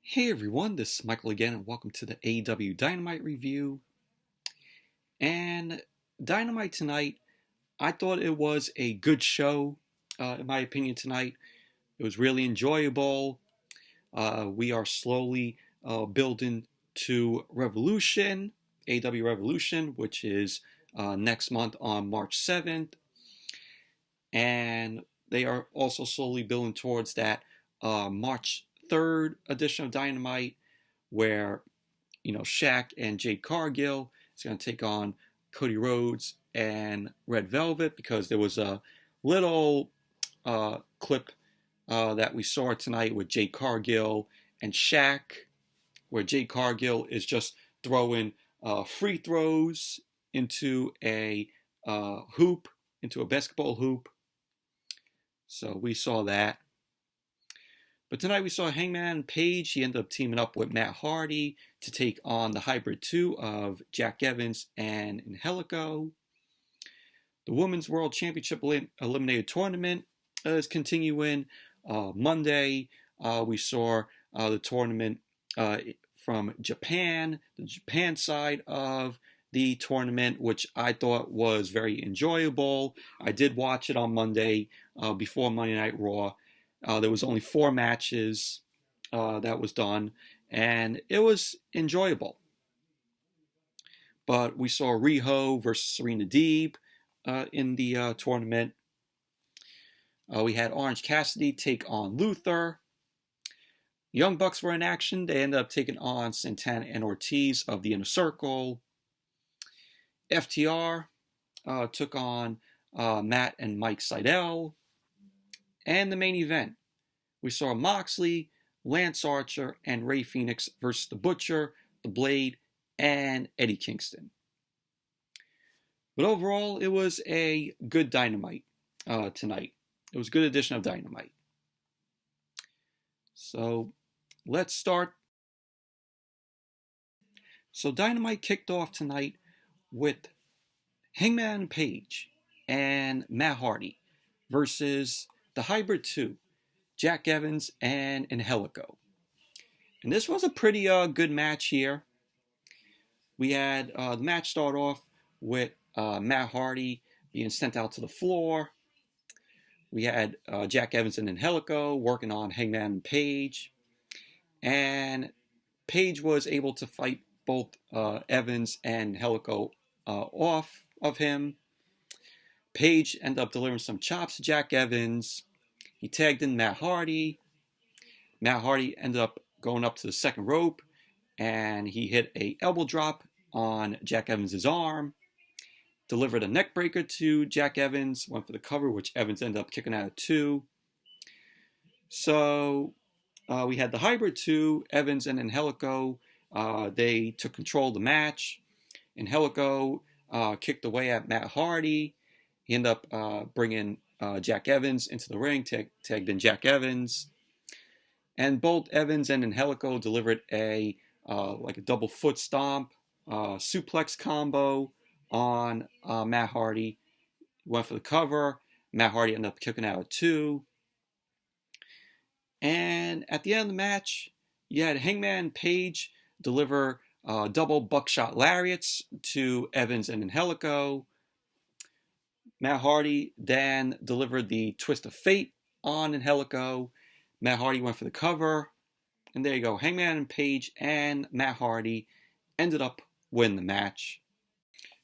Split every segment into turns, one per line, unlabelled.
Hey everyone, this is Michael again, and welcome to the AEW Dynamite review. And Dynamite tonight, I thought it was a good show, in my opinion, tonight. It was really enjoyable. We are slowly building to Revolution, AEW Revolution, which is next month on March 7th. And they are also slowly building towards that March 3rd edition of Dynamite, where Shaq and Jade Cargill is going to take on Cody Rhodes and Red Velvet, because there was a little clip that we saw tonight with Jade Cargill and Shaq, where Jade Cargill is just throwing free throws into a hoop, into a basketball hoop. So we saw that. But tonight we saw Hangman Page. He ended up teaming up with Matt Hardy to take on the Hybrid 2 of Jack Evans and Angelico. The Women's World Championship Eliminator Tournament is continuing. Monday we saw the tournament from Japan, the Japan side of the tournament, which I thought was very enjoyable. I did watch it on Monday before Monday Night Raw. There was only 4 matches that was done, and it was enjoyable. But we saw Riho versus Serena Deeb in the tournament. We had Orange Cassidy take on Luther. Young Bucks were in action. They ended up taking on Santana and Ortiz of the Inner Circle. FTR took on Matt and Mike Sydal. And the main event, we saw Moxley, Lance Archer, and Rey Fenix versus The Butcher, The Blade, and Eddie Kingston. But overall, it was a good Dynamite tonight. It was a good edition of Dynamite. So let's start. So Dynamite kicked off tonight with Hangman Page and Matt Hardy versus the Hybrid 2, Jack Evans and Angelico. And this was a pretty good match here. We had the match start off with Matt Hardy being sent out to the floor. We had Jack Evans and Angelico working on Hangman and Page. And Page was able to fight both Evans and Angelico off of him. Page ended up delivering some chops to Jack Evans. He tagged in Matt Hardy. Matt Hardy ended up going up to the second rope, and he hit a elbow drop on Jack Evans' arm. Delivered a neck breaker to Jack Evans, went for the cover, which Evans ended up kicking out of 2. So we had the Hybrid 2, Evans and Angelico. They took control of the match. Angelico kicked away at Matt Hardy. He ended up bringing Jack Evans into the ring, tagged in Jack Evans. And both Evans and Angelico delivered a double foot stomp, suplex combo on Matt Hardy. Went for the cover. Matt Hardy ended up kicking out of 2. And at the end of the match, you had Hangman Page deliver double buckshot lariats to Evans and Angelico. Matt Hardy then delivered the Twist of Fate on Angelico. Matt Hardy went for the cover. And there you go. Hangman Page and Matt Hardy ended up winning the match.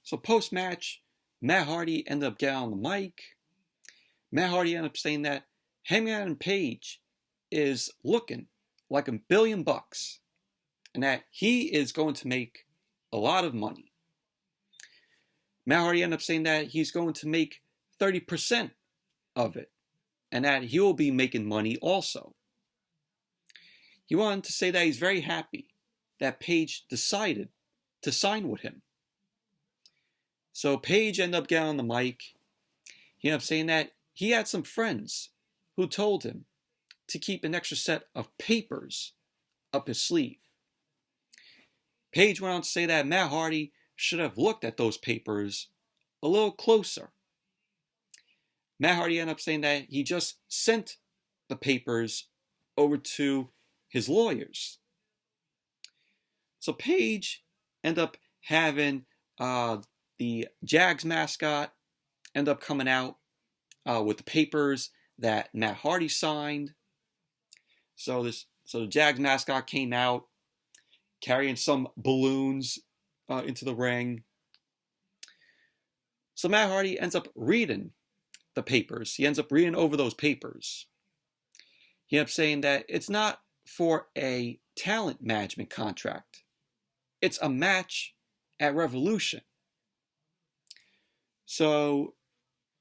So post-match, Matt Hardy ended up getting on the mic. Matt Hardy ended up saying that Hangman Page is looking like $1 billion and that he is going to make a lot of money. Matt Hardy ended up saying that he's going to make 30% of it, and that he will be making money also. He wanted to say that he's very happy that Page decided to sign with him. So Page ended up getting on the mic. He ended up saying that he had some friends who told him to keep an extra set of papers up his sleeve. Page went on to say that Matt Hardy should have looked at those papers a little closer. Matt Hardy ended up saying that he just sent the papers over to his lawyers So Paige ended up having the Jags mascot end up coming out with the papers that Matt Hardy signed. So the Jags mascot came out carrying some balloons into the ring. So Matt Hardy ends up reading the papers. He ends up reading over those papers. He ends up saying that it's not for a talent management contract. It's a match at Revolution. So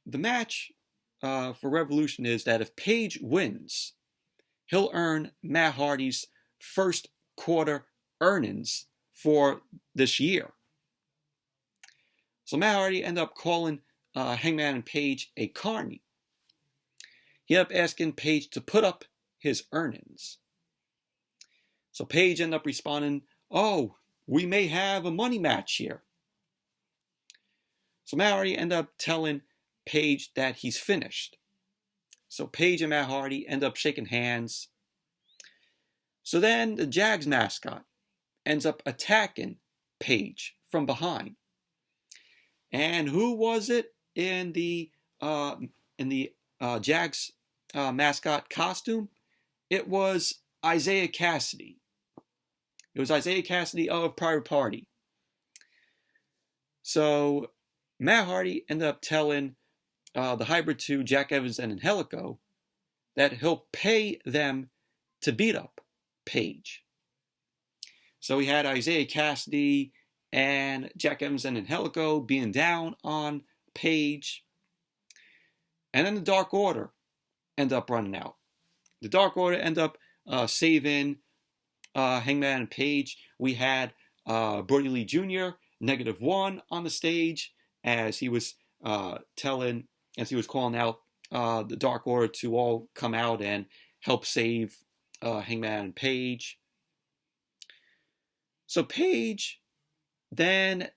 the match for Revolution is that if Paige wins, he'll earn Matt Hardy's first quarter earnings for this year. So Matt Hardy ended up calling Hangman and Paige a carny. He ended up asking Paige to put up his earnings. So Paige ended up responding, "Oh, we may have a money match here." So Matt Hardy ended up telling Paige that he's finished. So Paige and Matt Hardy end up shaking hands. So then the Jags mascot ends up attacking Paige from behind. And who was it in the Jags mascot costume? It was Isaiah Cassidy. It was Isaiah Cassidy of Private Party. So Matt Hardy ended up telling the Hybrid 2, Jack Evans and Angelico, that he'll pay them to beat up Paige. So we had Isaiah Cassidy and Jack Evans and Angelico being down on Paige. And then the Dark Order ended up running out. The Dark Order ended up saving Hangman and Paige. We had Brody Lee Jr., -1 on the stage as he was calling out the Dark Order to all come out and help save Hangman and Paige. So Paige then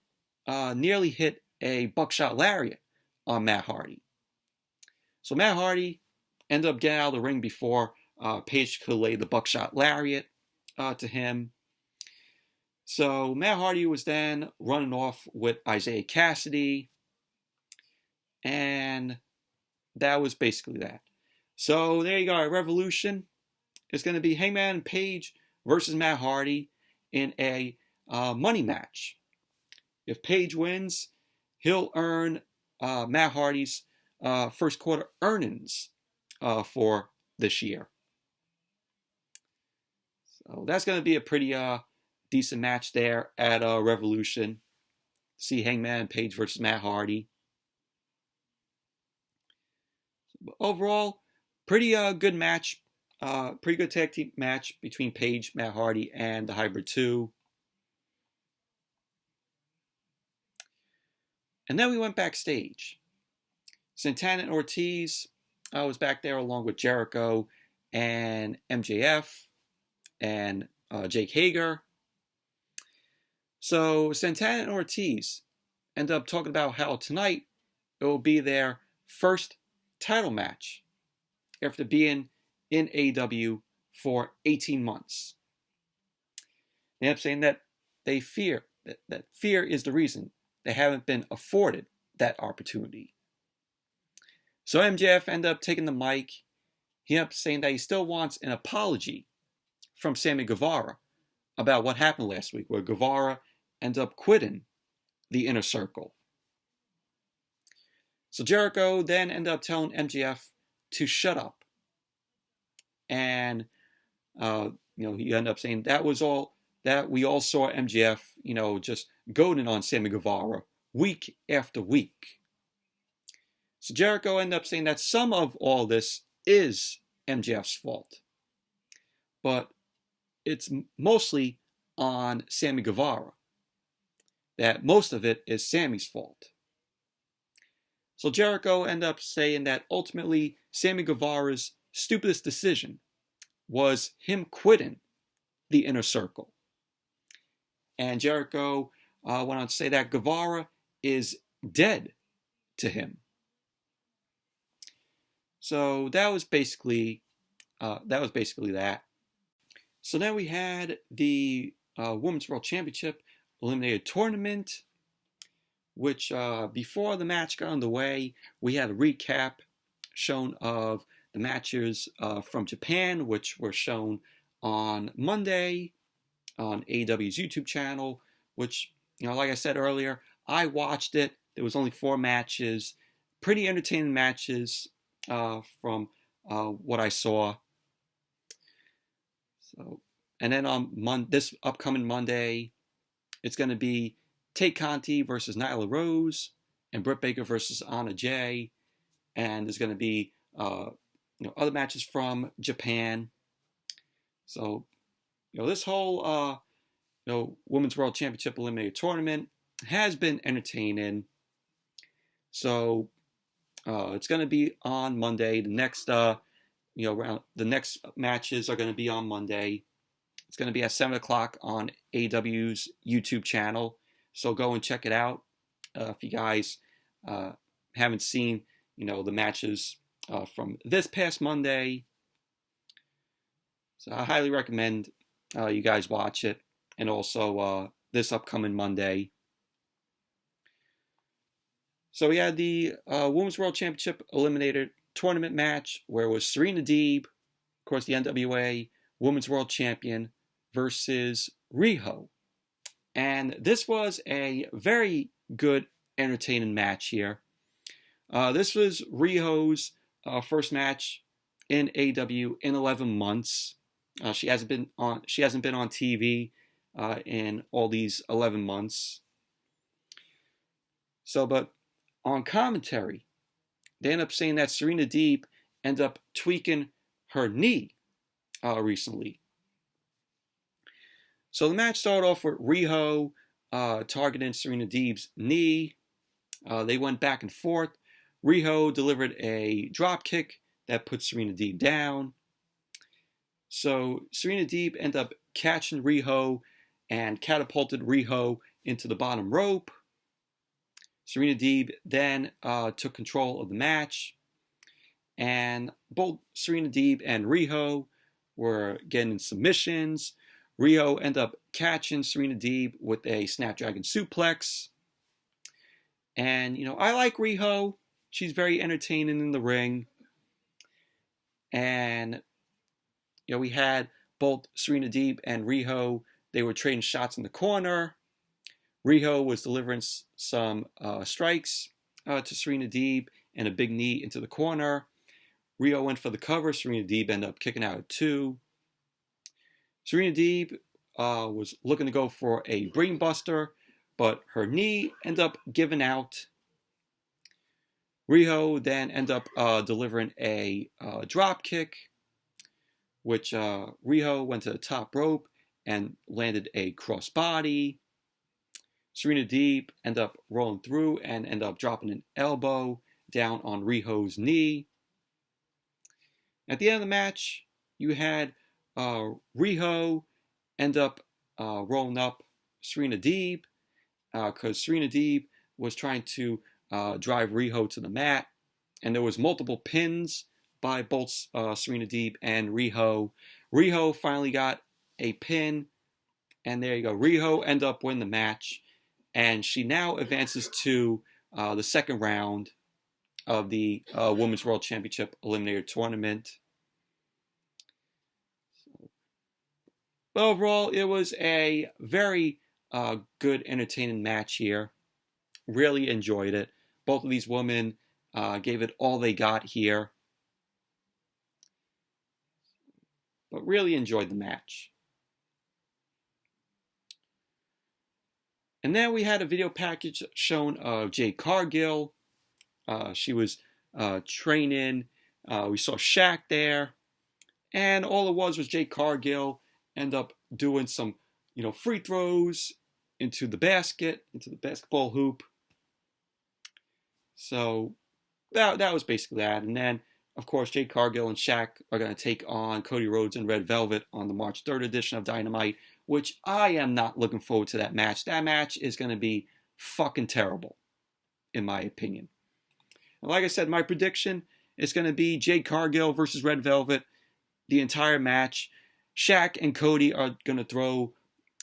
nearly hit a buckshot lariat on Matt Hardy. So Matt Hardy ended up getting out of the ring before Paige could lay the buckshot lariat to him. So Matt Hardy was then running off with Isaiah Cassidy, and that was basically that. So there you go. At Revolution, it's going to be Hangman and Paige versus Matt Hardy in a money match. If Paige wins, he'll earn Matt Hardy's first quarter earnings for this year. So that's going to be a pretty decent match there at Revolution. See Hangman and Paige versus Matt Hardy. But overall, pretty good match. Pretty good tag team match between Paige, Matt Hardy, and the Hybrid 2. And then we went backstage. Santana and Ortiz was back there along with Jericho and MJF and Jake Hager. So Santana and Ortiz end up talking about how tonight it will be their first title match after being in AEW for 18 months. They end up saying that they fear that fear is the reason they haven't been afforded that opportunity. So MJF ended up taking the mic. He ended up saying that he still wants an apology from Sammy Guevara about what happened last week, where Guevara ended up quitting the Inner Circle. So Jericho then ended up telling MJF to shut up. And he ended up saying that was all that we all saw MJF, just goading on Sammy Guevara week after week. So Jericho ended up saying that some of all this is MJF's fault, but it's mostly on Sammy Guevara. That most of it is Sammy's fault. So Jericho ended up saying that ultimately Sammy Guevara's stupidest decision was him quitting the Inner Circle. And Jericho went on to say that Guevara is dead to him. So that was basically that. So then we had the Women's World Championship Eliminator Tournament, which before the match got underway, we had a recap shown of the matches from Japan, which were shown on Monday on AEW's YouTube channel, which, like I said earlier, I watched it. There was only 4 matches, pretty entertaining matches from what I saw. So, and then on this upcoming Monday, it's going to be Tay Conti versus Nyla Rose and Britt Baker versus Anna Jay, and there's going to be other matches from Japan. So, this whole Women's World Championship Eliminator Tournament has been entertaining. So it's going to be on Monday. The next the next matches are going to be on Monday. It's going to be at 7 o'clock on AEW's YouTube channel. So go and check it out if you guys haven't seen the matches from this past Monday. So I highly recommend you guys watch it, and also this upcoming Monday. So we had the Women's World Championship Eliminator Tournament match, where it was Serena Deeb, of course the NWA Women's World Champion, versus Riho. And this was a very good, entertaining match here. This was Riho's first match in AEW in 11 months. She hasn't been on TV in all these 11 months. So, but on commentary, they end up saying that Serena Deeb ended up tweaking her knee recently. So the match started off with Riho targeting Serena Deeb's knee. They went back and forth. Riho delivered a drop kick that put Serena Deeb down. So Serena Deeb ended up catching Riho and catapulted Riho into the bottom rope. Serena Deeb then took control of the match, and both Serena Deeb and Riho were getting submissions. Riho ended up catching Serena Deeb with a Snapdragon suplex. And, I like Riho. She's very entertaining in the ring. And, we had both Serena Deeb and Riho. They were trading shots in the corner. Riho was delivering some strikes to Serena Deeb and a big knee into the corner. Riho went for the cover. Serena Deeb ended up kicking out at 2. Serena Deeb was looking to go for a brainbuster, but her knee ended up giving out. Riho then ended up delivering a drop kick, which Riho went to the top rope and landed a crossbody. Serena Deeb ended up rolling through and ended up dropping an elbow down on Riho's knee. At the end of the match, you had Riho end up rolling up Serena Deeb because Serena Deeb was trying to drive Riho to the mat, and there was multiple pins by both Serena Deeb and Riho. Riho finally got a pin, and there you go. Riho ended up winning the match, and she now advances to the second round of the Women's World Championship Eliminator Tournament. But overall, it was a very good, entertaining match here. Really enjoyed it. Both of these women gave it all they got here. But really enjoyed the match. And then we had a video package shown of Jade Cargill. She was training. We saw Shaq there. And all it was Jade Cargill end up doing some, free throws into the basket, into the basketball hoop. So that was basically that. And then, of course, Jade Cargill and Shaq are going to take on Cody Rhodes and Red Velvet on the March 3rd edition of Dynamite, which I am not looking forward to that match. That match is going to be fucking terrible, in my opinion. And like I said, my prediction is going to be Jade Cargill versus Red Velvet the entire match. Shaq and Cody are going to throw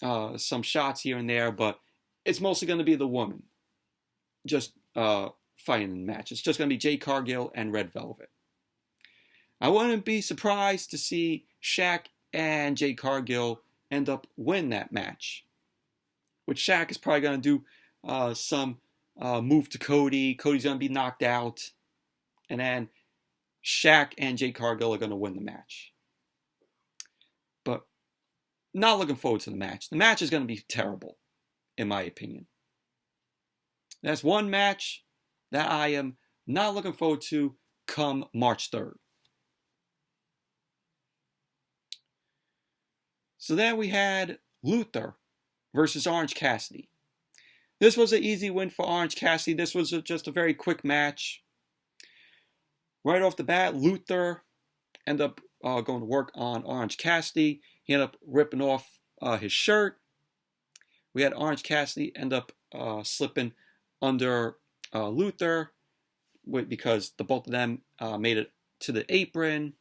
some shots here and there, but it's mostly going to be the woman just fighting in the match. It's just going to be Jade Cargill and Red Velvet. I wouldn't be surprised to see Shaq and Jade Cargill end up win that match. Which Shaq is probably going to do some move to Cody. Cody's going to be knocked out. And then Shaq and Jade Cargill are going to win the match. But not looking forward to the match. The match is going to be terrible, in my opinion. That's one match that I am not looking forward to come March 3rd. So then we had Luther versus Orange Cassidy. This was an easy win for Orange Cassidy. This was just a very quick match. Right off the bat, Luther ended up going to work on Orange Cassidy. He ended up ripping off his shirt. We had Orange Cassidy end up slipping under Luther because the both of them made it to the apron.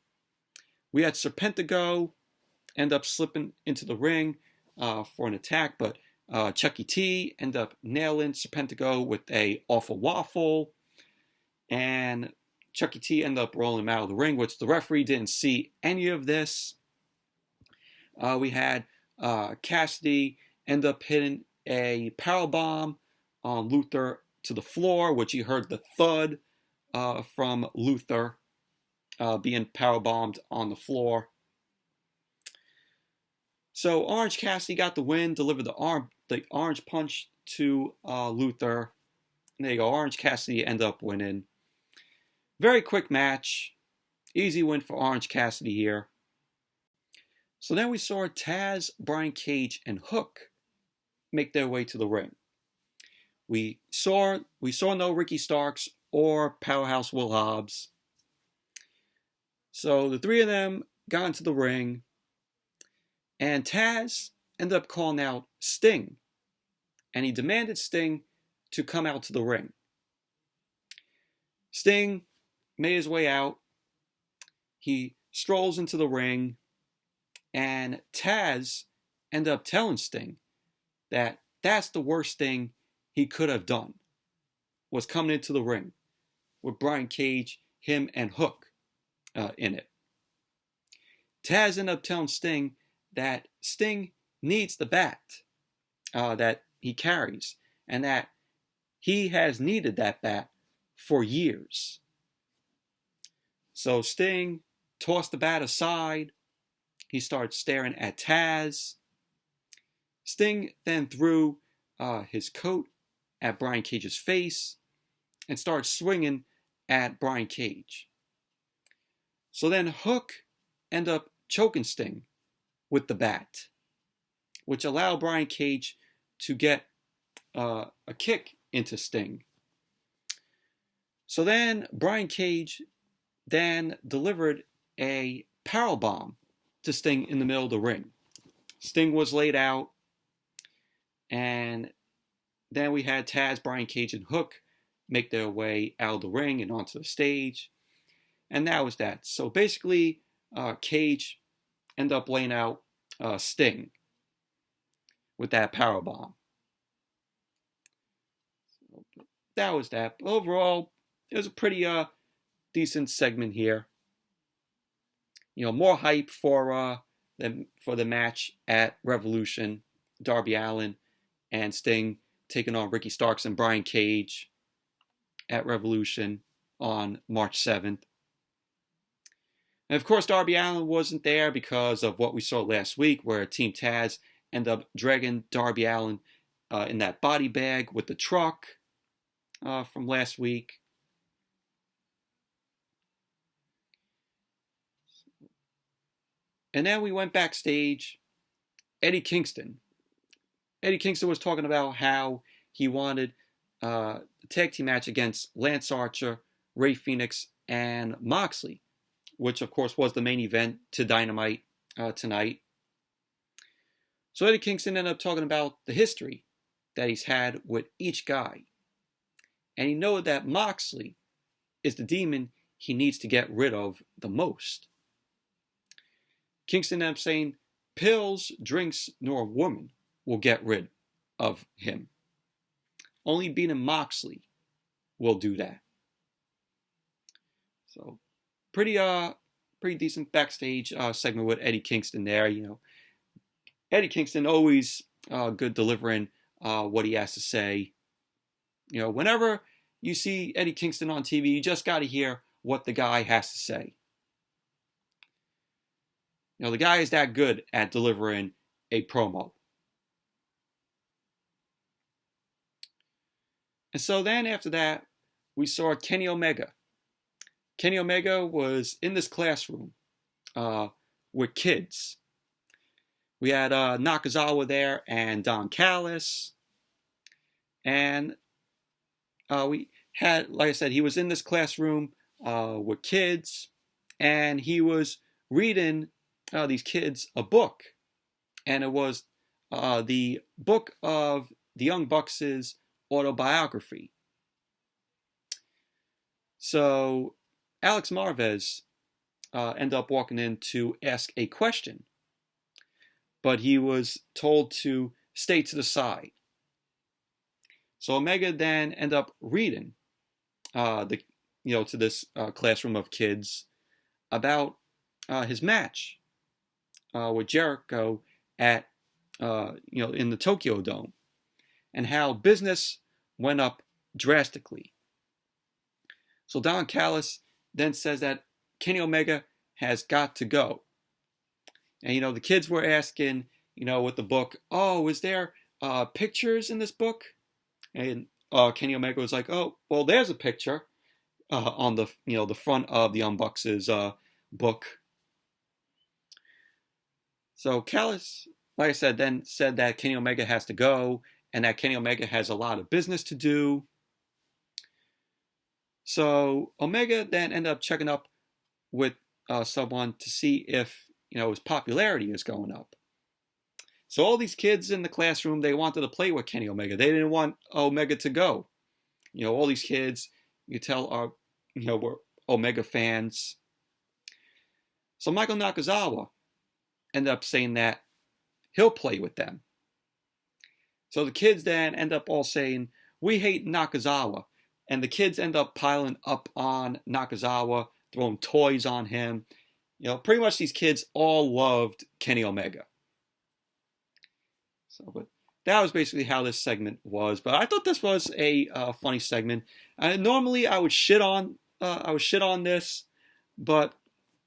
We had Serpentico end up slipping into the ring for an attack, but Chucky T ended up nailing Serpentico with a awful waffle, and Chucky T ended up rolling him out of the ring, which the referee didn't see any of this. We had Cassidy end up hitting a powerbomb on Luther to the floor, which you heard the thud from Luther being powerbombed on the floor. So Orange Cassidy got the win, delivered the orange punch to Luther. And there you go, Orange Cassidy ended up winning. Very quick match. Easy win for Orange Cassidy here. So then we saw Taz, Brian Cage, and Hook make their way to the ring. We saw no Ricky Starks or Powerhouse Will Hobbs. So the three of them got into the ring. And Taz ended up calling out Sting. And he demanded Sting to come out to the ring. Sting made his way out. He strolls into the ring. And Taz ended up telling Sting that that's the worst thing he could have done, was coming into the ring with Brian Cage, him, and Hook in it. Taz ended up telling Sting that Sting needs the bat that he carries, and that he has needed that bat for years. So Sting tossed the bat aside. He started staring at Taz. Sting then threw his coat at Brian Cage's face and started swinging at Brian Cage. So then Hook ended up choking Sting with the bat, which allowed Brian Cage to get a kick into Sting. So then Brian Cage then delivered a powerbomb to Sting in the middle of the ring. Sting was laid out, and then we had Taz, Brian Cage, and Hook make their way out of the ring and onto the stage, and that was that. So basically, Cage ended up laying out Sting with that powerbomb. That was that. But overall, it was a pretty decent segment here. You know, more hype for the match at Revolution. Darby Allin and Sting taking on Ricky Starks and Brian Cage at Revolution on March 7th. And of course, Darby Allin wasn't there because of what we saw last week, where Team Taz ended up dragging Darby Allin in that body bag with the truck from last week. And then we went backstage. Eddie Kingston was talking about how he wanted a tag team match against Lance Archer, Rey Fenix, and Moxley, which of course was the main event to Dynamite tonight. So Eddie Kingston ended up talking about the history that he's had with each guy. And he knows that Moxley is the demon he needs to get rid of the most. Kingston ended up saying, pills, drinks, nor a woman will get rid of him. Only beating Moxley will do that. So pretty decent backstage segment with Eddie Kingston there. Eddie Kingston always good delivering what he has to say. Whenever you see Eddie Kingston on TV, you just got to hear what the guy has to say. The guy is that good at delivering a promo. And so then after that, we saw Kenny Omega. Kenny Omega was in this classroom with kids. We had Nakazawa there and Don Callis. And we had, like I said, he was in this classroom with kids. And he was reading these kids a book. And it was the book of the Young Bucks' autobiography. So Alex Marvez ended up walking in to ask a question, but he was told to stay to the side. So Omega then ended up reading to this classroom of kids about his match with Jericho at in the Tokyo Dome, and how business went up drastically. So Don Callis then says that Kenny Omega has got to go. And, the kids were asking, with the book, oh, is there pictures in this book? And Kenny Omega was like, oh, well, there's a picture on the, the front of the Young Bucks' book. So Callis, like I said, then said that Kenny Omega has to go and that Kenny Omega has a lot of business to do. So Omega then ended up checking up with someone to see if, his popularity is going up. So all these kids in the classroom, they wanted to play with Kenny Omega. They didn't want Omega to go. All these kids, you tell, are, were Omega fans. So Michael Nakazawa ended up saying that he'll play with them. So the kids then end up all saying, we hate Nakazawa. And the kids end up piling up on Nakazawa, throwing toys on him. Pretty much these kids all loved Kenny Omega. So, but that was basically how this segment was. But I thought this was a funny segment. Normally I would shit on this, but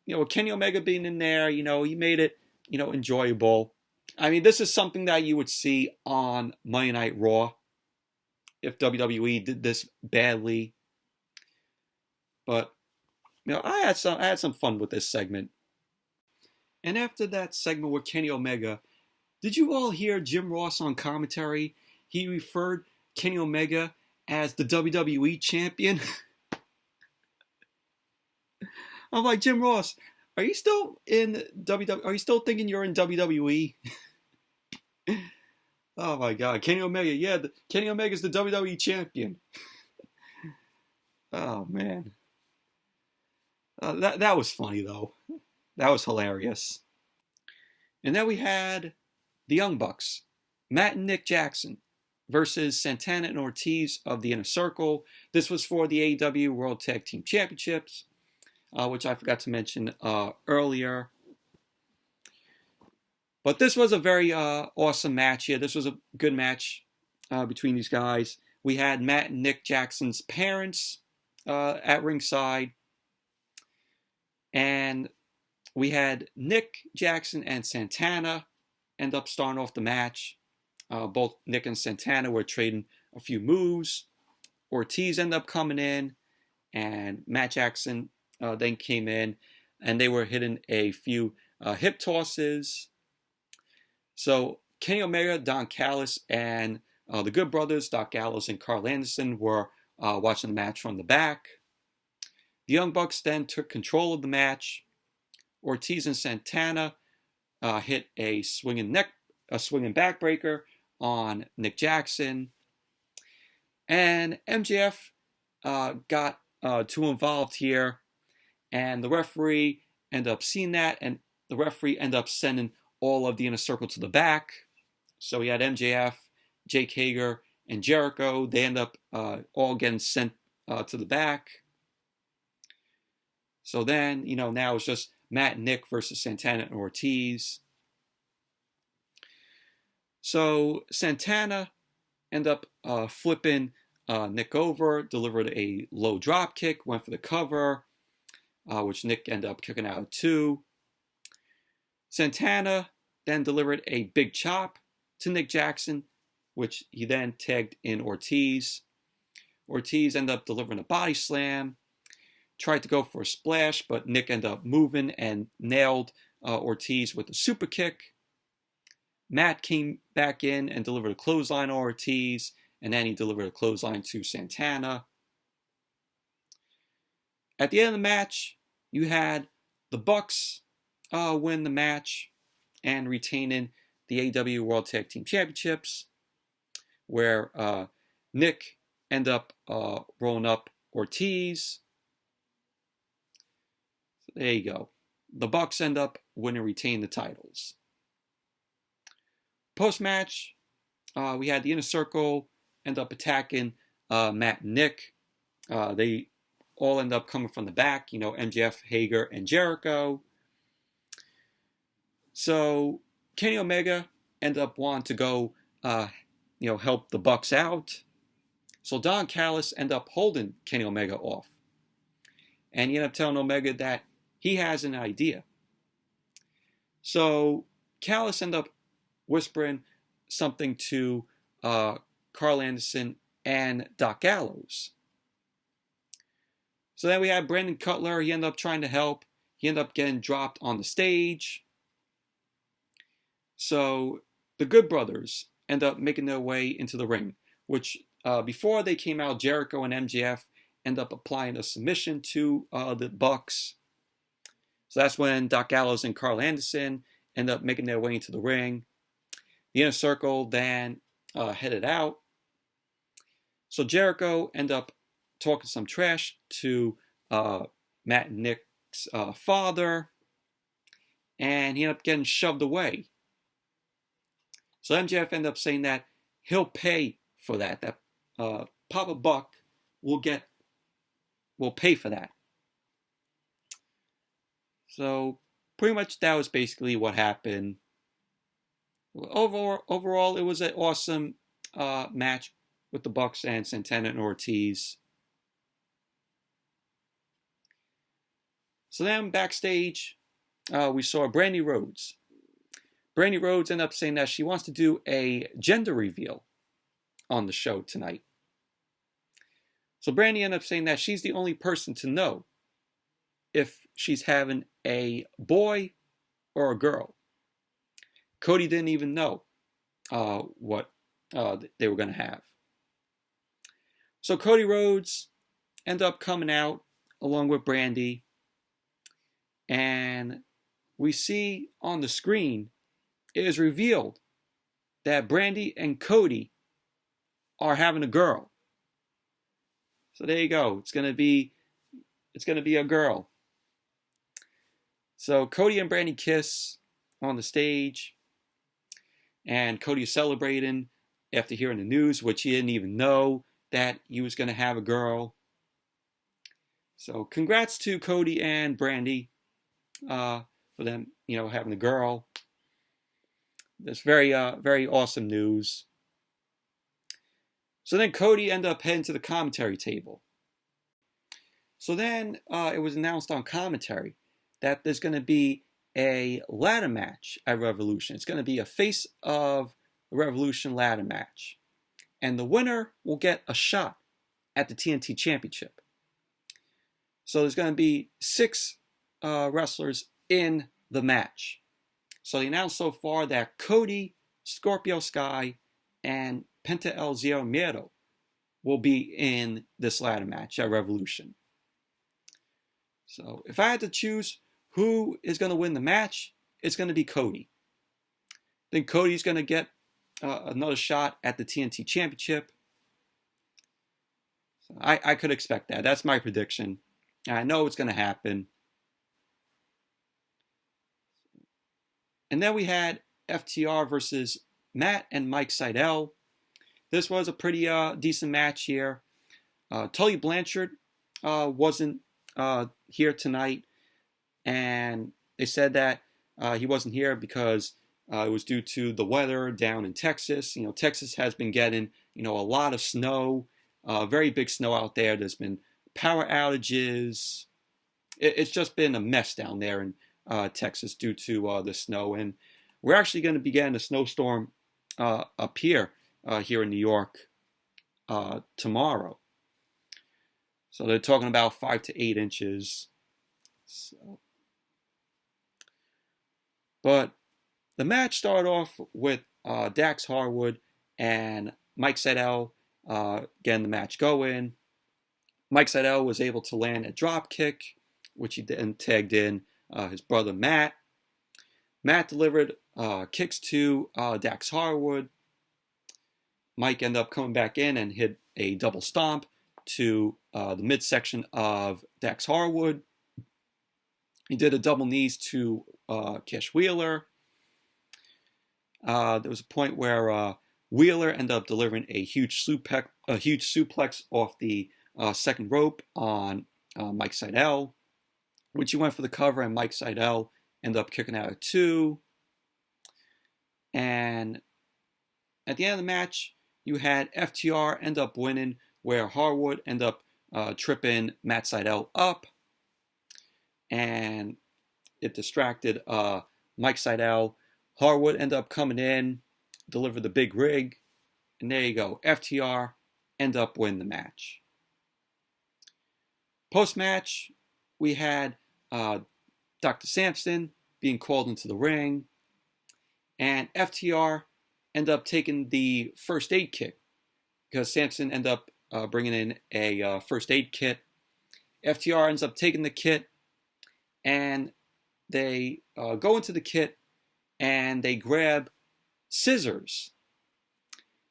with Kenny Omega being in there, he made it enjoyable. I mean, this is something that you would see on Monday Night Raw if WWE did this badly. But I had some fun with this segment. And after that segment with Kenny Omega, did you all hear Jim Ross on commentary? He referred Kenny Omega as the WWE champion. I'm like, Jim Ross, are you still in WWE? Are you still thinking you're in WWE? Oh my God, Kenny Omega, yeah, Kenny Omega's the WWE champion. Oh man, that was funny though. That was hilarious. And then we had the Young Bucks, Matt and Nick Jackson versus Santana and Ortiz of the Inner Circle. This was for the AEW World Tag Team Championships, which I forgot to mention earlier. But this was a very awesome match here. This was a good match between these guys. We had Matt and Nick Jackson's parents at ringside. And we had Nick Jackson and Santana end up starting off the match. Both Nick and Santana were trading a few moves. Ortiz ended up coming in. And Matt Jackson then came in. And they were hitting a few hip tosses. So Kenny Omega, Don Callis, and the Good Brothers, Doc Gallows and Carl Anderson, were watching the match from the back. The Young Bucks then took control of the match. Ortiz and Santana hit a swinging backbreaker on Nick Jackson. And MJF got too involved here. And the referee ended up seeing that. And the referee ended up sending all of the Inner Circle to the back. So we had MJF, Jake Hager, and Jericho. They end up all getting sent to the back. So then, now it's just Matt and Nick versus Santana and Ortiz. So Santana end up flipping Nick over, delivered a low drop kick, went for the cover, which Nick ended up kicking out too. Santana then delivered a big chop to Nick Jackson, which he then tagged in Ortiz. Ortiz ended up delivering a body slam, tried to go for a splash, but Nick ended up moving and nailed Ortiz with a super kick. Matt came back in and delivered a clothesline on Ortiz, and then he delivered a clothesline to Santana. At the end of the match, you had the Bucks win the match and retaining the AEW World Tag Team Championships, where Nick ended up rolling up Ortiz. So there you go. The Bucks end up winning and retain the titles. Post-match, we had the Inner Circle end up attacking Matt and Nick. They all end up coming from the back, MJF, Hager, and Jericho. So Kenny Omega ended up wanting to go, help the Bucks out. So Don Callis ended up holding Kenny Omega off. And he ended up telling Omega that he has an idea. So Callis ended up whispering something to Carl Anderson and Doc Gallows. So then we had Brandon Cutler. He ended up trying to help. He ended up getting dropped on the stage. So the Good Brothers end up making their way into the ring, which before they came out, Jericho and MJF end up applying a submission to the Bucks. So that's when Doc Gallows and Carl Anderson end up making their way into the ring. The Inner Circle then headed out. So Jericho ended up talking some trash to Matt and Nick's father, and he ended up getting shoved away. So MJF ended up saying that he'll pay for that. That Papa Buck will pay for that. So pretty much that was basically what happened. Overall, it was an awesome match with the Bucks and Santana and Ortiz. So then backstage, we saw Brandy Rhodes. Brandy Rhodes ended up saying that she wants to do a gender reveal on the show tonight. So Brandy ended up saying that she's the only person to know if she's having a boy or a girl. Cody didn't even know what they were going to have. So Cody Rhodes ended up coming out along with Brandy. And we see on the screen, it is revealed that Brandy and Cody are having a girl. So there you go. It's gonna be a girl. So Cody and Brandy kiss on the stage, and Cody is celebrating after hearing the news, which he didn't even know that he was gonna have a girl. So congrats to Cody and Brandy for them, having a girl. That's very awesome news. So then Cody ended up heading to the commentary table. So then it was announced on commentary that there's going to be a ladder match at Revolution. It's going to be a Face of Revolution ladder match. And the winner will get a shot at the TNT Championship. So there's going to be 6 wrestlers in the match. So they announced so far that Cody, Scorpio Sky, and Penta El Zero Miedo will be in this ladder match at Revolution. So if I had to choose who is going to win the match, it's going to be Cody. I think Cody's going to get another shot at the TNT Championship. So I could expect that. That's my prediction. I know it's going to happen. And then we had FTR versus Matt and Mike Sydal. This was a pretty decent match here. Tully Blanchard wasn't here tonight, and they said that he wasn't here because it was due to the weather down in Texas. Texas has been getting a lot of snow, very big snow out there. There's been power outages. It's just been a mess down there in Texas due to the snow, and we're actually going to be getting a snowstorm up here in New York tomorrow. So they're talking about 5 to 8 inches. But the match started off with Dax Harwood and Mike Sydal getting the match going. Mike Sydal was able to land a drop kick, which he then tagged in his brother Matt. Matt delivered kicks to Dax Harwood. Mike ended up coming back in and hit a double stomp to the midsection of Dax Harwood. He did a double knees to Cash Wheeler. There was a point where Wheeler ended up delivering a huge suplex off the second rope on Mike Sydal, which he went for the cover, and Mike Sydal ended up kicking out at 2. And at the end of the match, you had FTR end up winning, where Harwood ended up tripping Matt Sydal up, and it distracted Mike Sydal. Harwood ended up coming in, delivered the big rig, and there you go. FTR end up winning the match. Post-match, we had Dr. Sampson being called into the ring, and FTR end up taking the first aid kit because Sampson ended up bringing in a first aid kit. FTR ends up taking the kit, and they go into the kit and they grab scissors.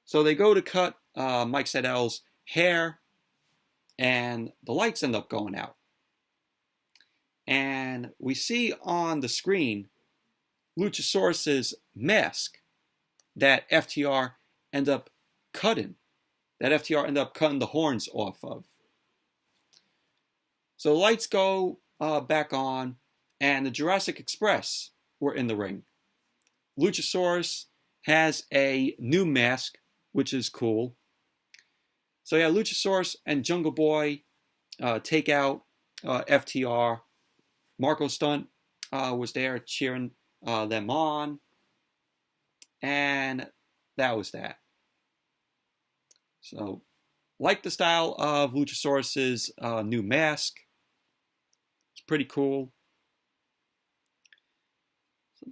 So they go to cut Mike Sydal's hair, and the lights end up going out. And we see on the screen Luchasaurus's mask that FTR end up cutting. That FTR end up cutting the horns off of. So the lights go back on, and the Jurassic Express were in the ring. Luchasaurus has a new mask, which is cool. So yeah, Luchasaurus and Jungle Boy take out FTR. Marco Stunt was there cheering them on. And that was that. So, like the style of Luchasaurus's new mask. It's pretty cool.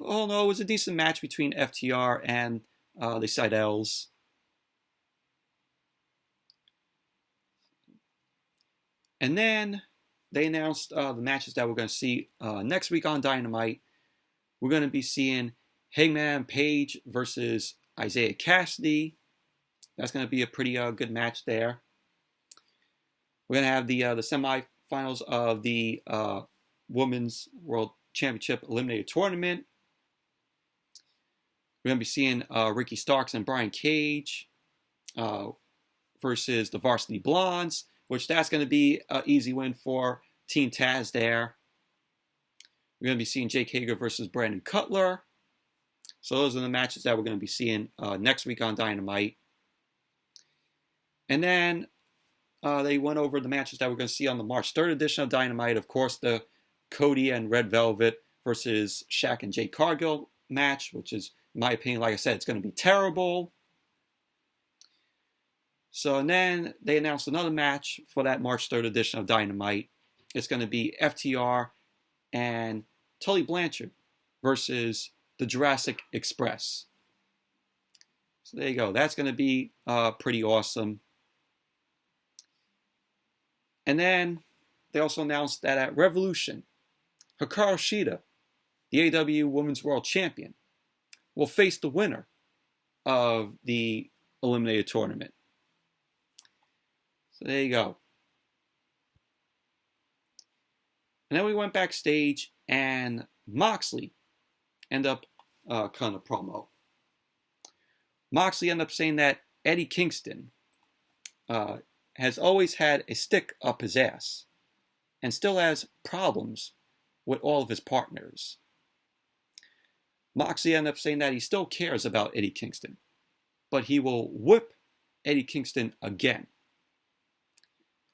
Oh no, it was a decent match between FTR and the Sydals. And then they announced the matches that we're going to see next week on Dynamite. We're going to be seeing Hangman Page versus Isaiah Cassidy. That's going to be a pretty good match there. We're going to have the semifinals of the Women's World Championship Eliminator Tournament. We're going to be seeing Ricky Starks and Brian Cage versus the Varsity Blondes, which that's going to be an easy win for Team Taz there. We're going to be seeing Jake Hager versus Brandon Cutler. So those are the matches that we're going to be seeing next week on Dynamite. And then they went over the matches that we're going to see on the March 3rd edition of Dynamite. Of course, the Cody and Red Velvet versus Shaq and Jade Cargill match, which is, in my opinion, like I said, it's going to be terrible. So and then they announced another match for that March 3rd edition of Dynamite. It's going to be FTR and Tully Blanchard versus the Jurassic Express. So there you go. That's going to be pretty awesome. And then they also announced that at Revolution, Hikaru Shida, the AEW Women's World Champion, will face the winner of the Eliminator Tournament. So there you go. And then we went backstage, and Moxley ended up cutting a promo. Moxley ended up saying that Eddie Kingston has always had a stick up his ass and still has problems with all of his partners. Moxley ended up saying that he still cares about Eddie Kingston, but he will whip Eddie Kingston again.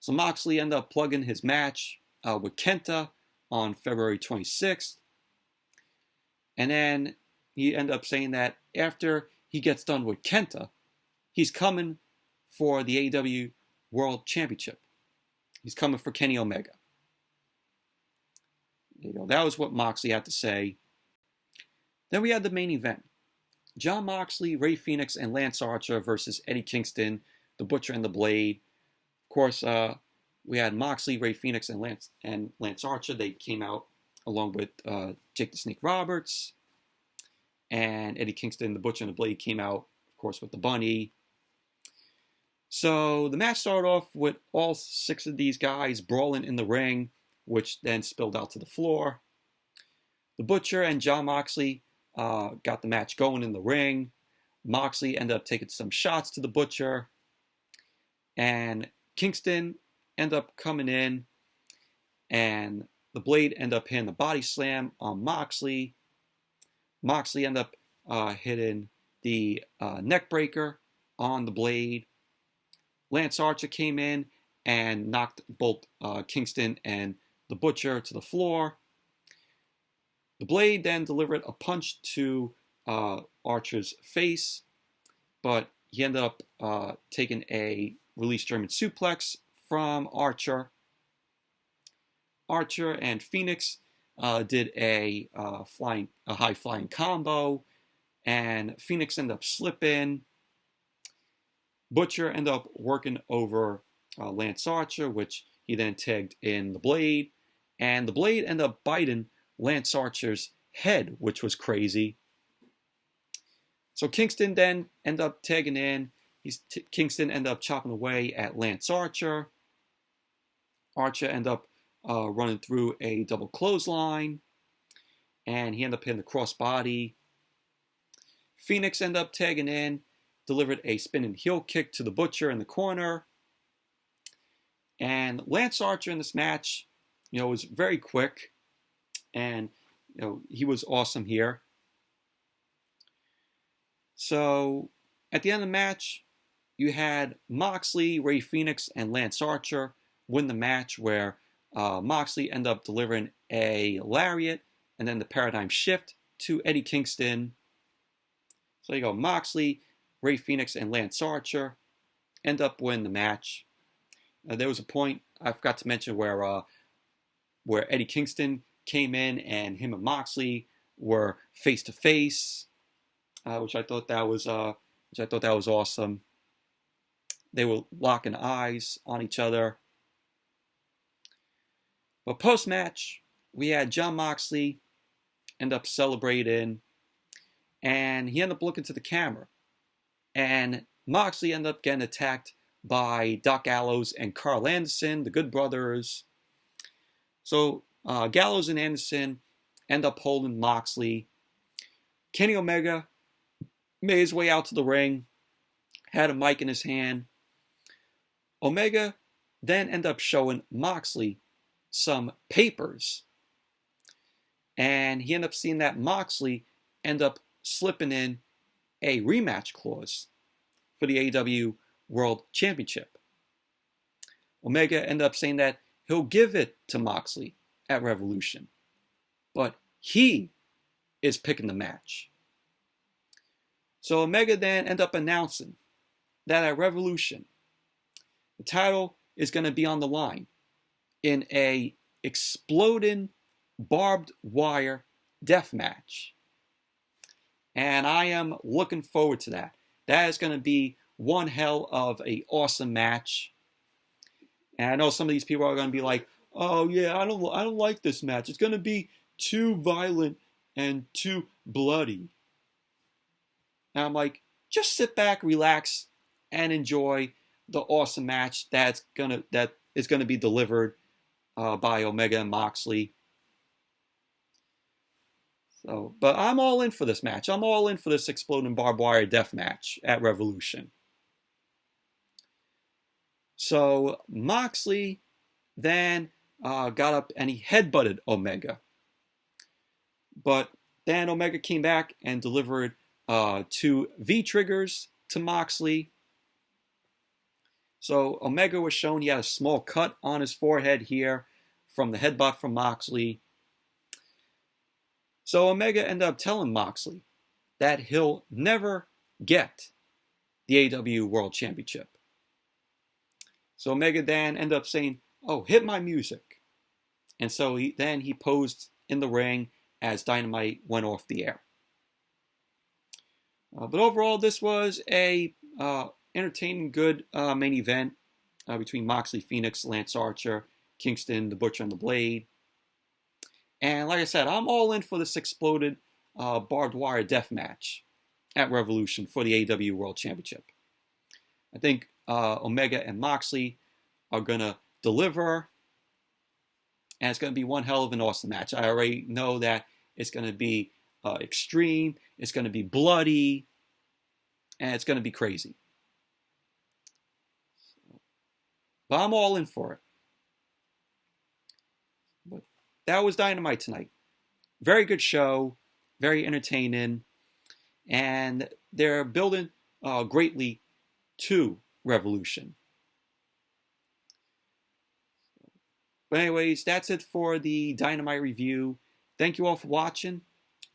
So Moxley ended up plugging his match with Kenta on February 26th. And then he ended up saying that after he gets done with Kenta, he's coming for the AEW World Championship. He's coming for Kenny Omega. There you go. That was what Moxley had to say. Then we had the main event. Jon Moxley, Rey Fenix, and Lance Archer versus Eddie Kingston, the Butcher and the Blade. Of course, we had Moxley, Rey Fenix, and Lance Archer. They came out along with Jake the Snake Roberts. And Eddie Kingston, the Butcher and the Blade, came out, of course, with the Bunny. So the match started off with all 6 of these guys brawling in the ring, which then spilled out to the floor. The Butcher and Jon Moxley got the match going in the ring. Moxley ended up taking some shots to the Butcher. And Kingston ended up coming in. And the Blade ended up hitting the body slam on Moxley. Moxley ended up hitting the neck breaker on the Blade. Lance Archer came in and knocked both Kingston and the Butcher to the floor. The Blade then delivered a punch to Archer's face, but he ended up taking a release German suplex from Archer. Archer and Fenix did a high-flying combo, and Fenix ended up slipping. Butcher ended up working over Lance Archer, which he then tagged in the Blade, and the Blade ended up biting Lance Archer's head, which was crazy. So Kingston then ended up tagging in. Kingston ended up chopping away at Lance Archer. Archer ended up running through a double clothesline, and he ended up hitting the crossbody. Fenix ended up tagging in, delivered a spinning heel kick to the Butcher in the corner. And Lance Archer in this match, was very quick, and he was awesome here. So at the end of the match, you had Moxley, Rey Fenix, and Lance Archer win the match, where Moxley ended up delivering a lariat and then the paradigm shift to Eddie Kingston. So you go, Moxley, Rey Fenix, and Lance Archer end up winning the match. There was a point I forgot to mention where Eddie Kingston came in and him and Moxley were face to face, which I thought that was awesome. They were locking eyes on each other. But post match, we had Jon Moxley end up celebrating, and he ended up looking to the camera, and Moxley ended up getting attacked by Doc Gallows and Carl Anderson, the Good Brothers. So Gallows and Anderson end up holding Moxley. Kenny Omega made his way out to the ring, had a mic in his hand. Omega then ended up showing Moxley some papers, and he ended up seeing that Moxley ended up slipping in a rematch clause for the AEW World Championship. Omega ended up saying that he'll give it to Moxley at Revolution, but he is picking the match. So Omega then ended up announcing that at Revolution, the title is going to be on the line in a exploding barbed wire death match. And I am looking forward to that. That is going to be one hell of a awesome match. And I know some of these people are going to be like, "Oh yeah, I don't like this match. It's going to be too violent and too bloody." And I'm like, just sit back, relax, and enjoy the awesome match that is going to be delivered by Omega and Moxley. So, but I'm all in for this match. I'm all in for this exploding barbed wire death match at Revolution. So Moxley then got up and he headbutted Omega. But then Omega came back and delivered 2 V-triggers to Moxley. So Omega was shown he had a small cut on his forehead here from the headbutt from Moxley. So Omega ended up telling Moxley that he'll never get the AEW World Championship. So Omega then ended up saying, "Oh, hit my music." And so he posed in the ring as Dynamite went off the air. But overall, this was a entertaining, good main event between Moxley, Fenix, Lance Archer, Kingston, the Butcher, and the Blade. And like I said, I'm all in for this exploded barbed wire death match at Revolution for the AEW World Championship. I think Omega and Moxley are going to deliver, and it's going to be one hell of an awesome match. I already know that it's going to be extreme, it's going to be bloody, and it's going to be crazy. But I'm all in for it. But that was Dynamite tonight. Very good show, very entertaining, and they're building greatly to Revolution. But anyways, that's it for the Dynamite review. Thank you all for watching.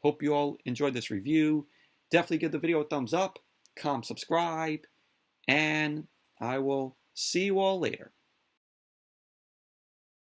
Hope you all enjoyed this review. Definitely give the video a thumbs up, comment, subscribe, and I will see you all later.